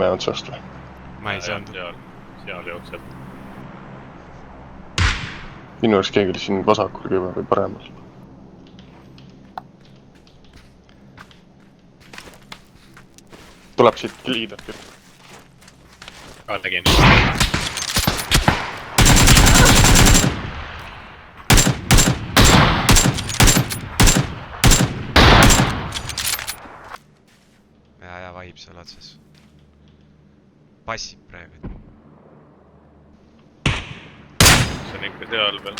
mäe otsast või? Ma ei saanud. Seal jookseb. Minu oleks keegi siin vasakul kõiva või paremal. Tuleb siit liidab küll. Nägin. Ja vaib seal otsas. Passib praegu. See on ikka seal veel.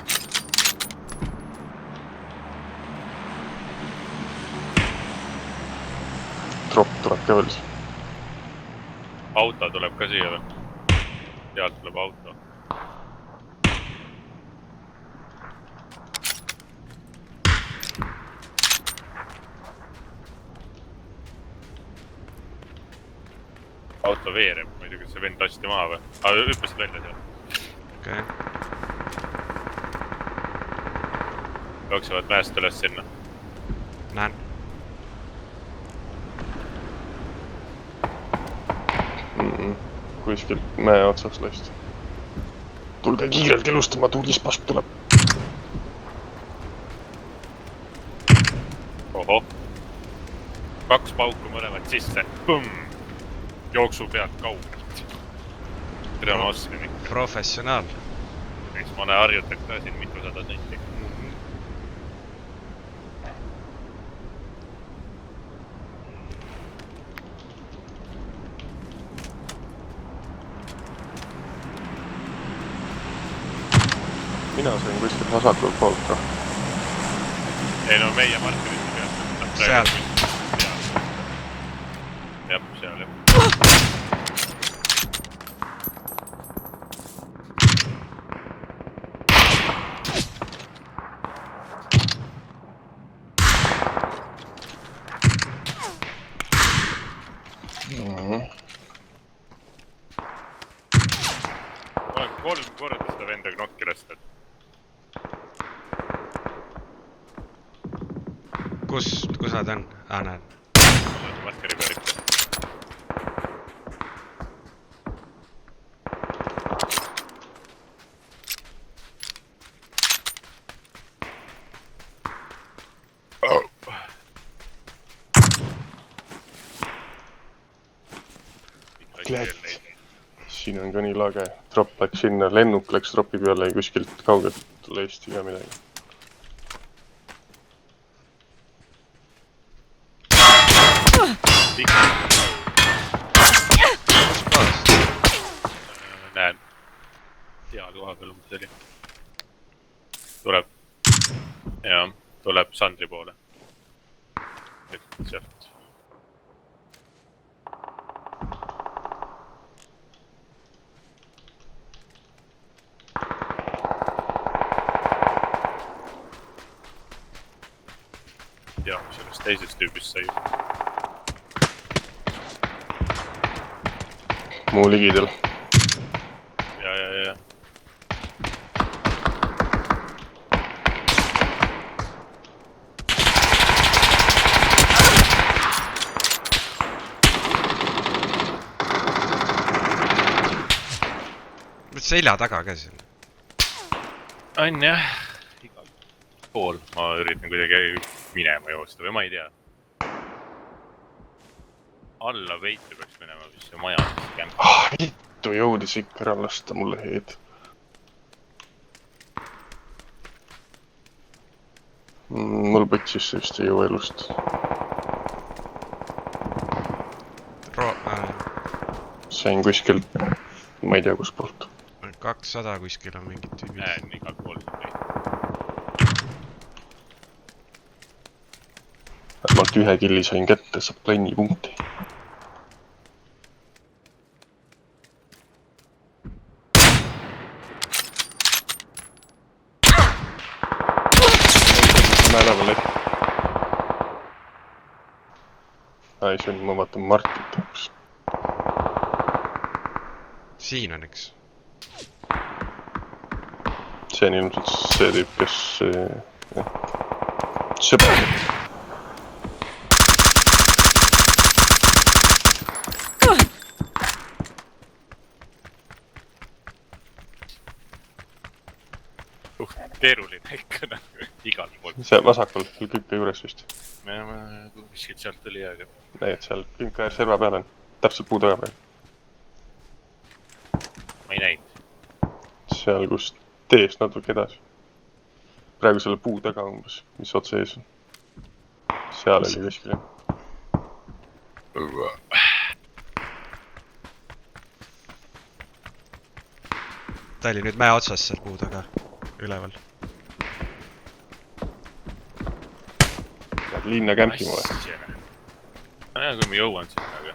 Drop tuleb ka veel. Auto tuleb ka siia veel. Sealt tuleb auto. Auto veereb, ma ei tea, kas see vend lasti maha või? Hüppasid välja seal. Okei. Jooksevad mäest üles sinna. Näen. Kuskilt mäe otsas lasti. Tulge kiirelt elustama, tuulispask tuleb. Oho. 2 pauku mõlemad sisse. Jooksu pealt kaugelt. Tere ma oskan ikka. Professionaal. Eks ma harjutaks ka siin mitu sada senti. Mina sain kuskilt vasakul poolt ka. Ei no meie markerite pealt. Seal. Jah, seal jah. Olen 3 korda seda venda knokki lastud. Kus nad on? Näen. Markeri peal ikka. Klätt. Siin on ka nii lage. Drop läks sinna, lennuk läks dropi peale ja kuskilt kaugelt leisti ka midagi. Näen. Seal koha peal umbes oli. Tuleb. Jaa, tuleb Sandri poole. Sealt. Ja, sellest teisest tüübist sai. Muu ligidel. Ja. Selja taga ka siin. On jah. Igal pool. Ma üritan kuidagi minema joosta või ma ei tea. Alla veiti peaks minema, mis see maja kämp. Vittu jõudis ikka ära lasta mulle heed. Mul põtsis see vist ei jõua elust. Sain kuskilt, ma ei tea kus poolt. 200 kuskil on mingid tüübid. Näen igal pool siin või. Vähemalt 1 killi sain kätte, saab planni punkti. Määrava läbi. Ai, see on, ma vaatan Martit hoopis. Siin on üks. See on ilmselt see tüüp, kes sõber. keeruline ikka nagu igalt poolt. see vasakul, künka juures vist. Kuskilt sealt tuli, aga... näed seal, künka serva peal on. Täpselt puu taga praegu. Ma ei näinud. Seal, kus teest natuke edasi. Praegu selle puu taga umbes, mis otse ees on. Seal oli kuskil. Ta oli nüüd mäe otsas seal puu taga, üleval. Lähed linna kämpima või? Ma näen, kui ma jõuan sinna, aga...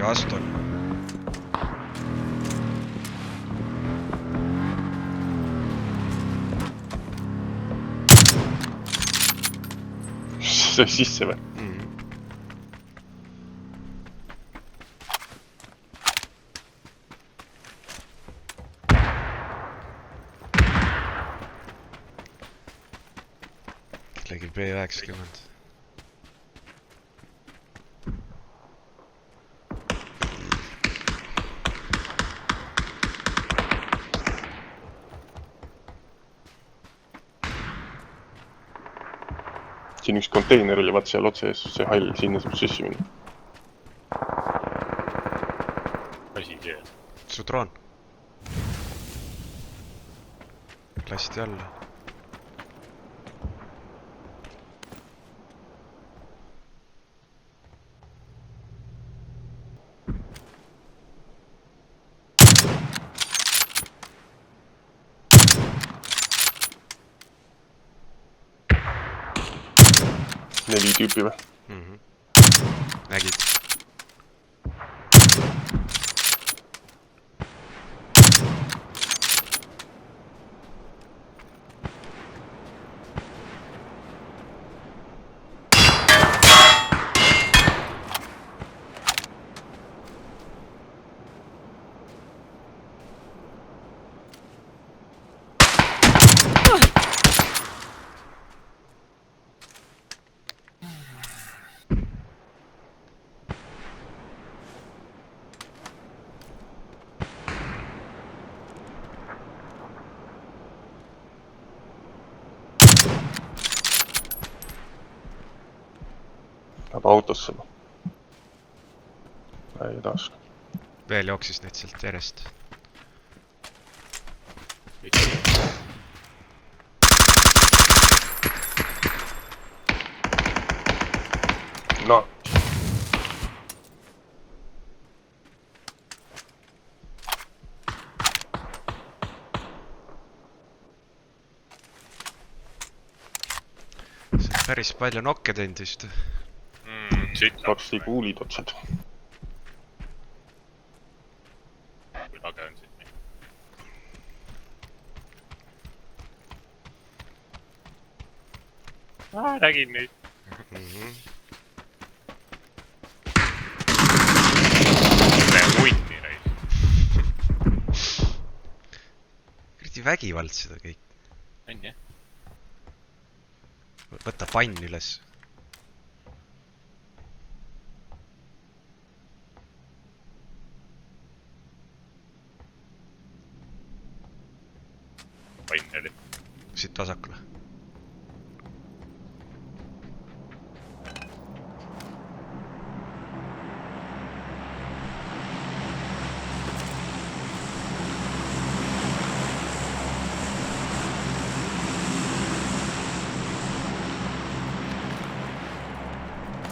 Ja vastu on. See sisse või? Kellegi B90. Siin üks konteiner oli, vaat seal otse ees, see hall, sinna saab sisse minna. Asi see. Su droon. Lasti alla. Neli tüüpi või? Nägid. Läheb autosse. Ei taas. Veel jooksis neid sealt järjest. No. See on päris palju nokke teinud vist. Varsti kuulid otsad. Kui lage on siit. Nägin neid. Munni reis. Kuradi vägivaldsed on kõik. On jah? Võta pann üles. Pann oli. Siit vasakule.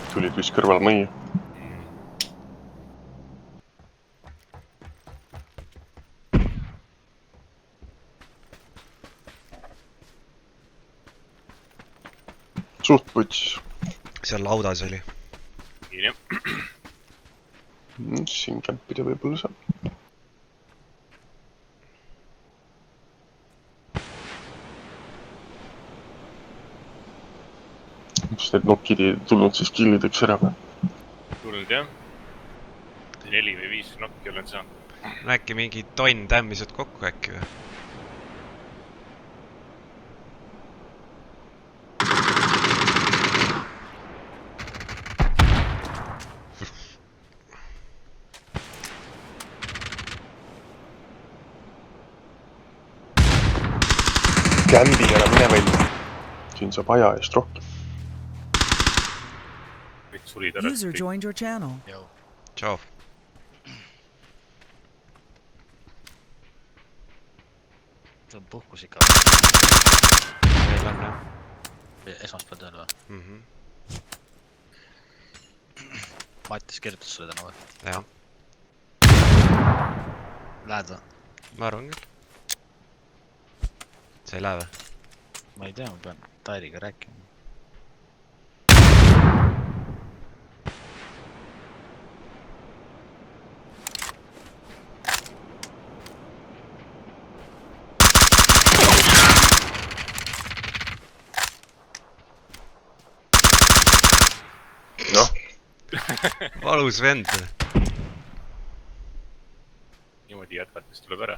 Tulid vist kõrval mõia. Suht puts. Seal laudas oli. Nii, Siin kämpida võib-olla saab. sest need nokid ei tulnud siis killideks ära. tulnud jah. 4 või 5 nokki olen saanud. no äkki mingi tonn tämmised kokku äkki või? Kämbi ära, mine välja. Siin saab aja eest rohkem. Kõik sulid ära. User joined your channel. Tšau. see on puhkus ikka. Meil on jah. Esmaspäev tööl või? Mattis kirjutas sulle täna või? Jah. Lähed või? Ma arvan küll. Sa ei lähe või? Ma ei tea, ma pean Tairiga rääkima. Noh, Valus vend. Niimoodi jätkates tuleb ära.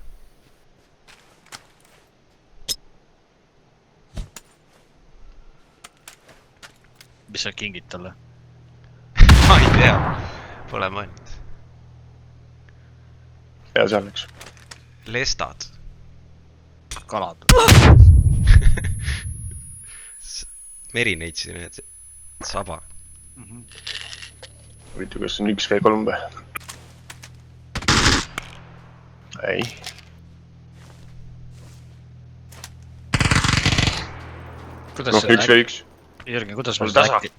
Mis sa kingid talle? Ma ei tea. Pole mõelnud. ja selleks. Lestad. Kalad. Merineitsi need saba. Võitu, kas on 1v3 või? Ei. Kuidas Noh, 1v1. Jürgen, kuidas me Mul seda tasa. äkki...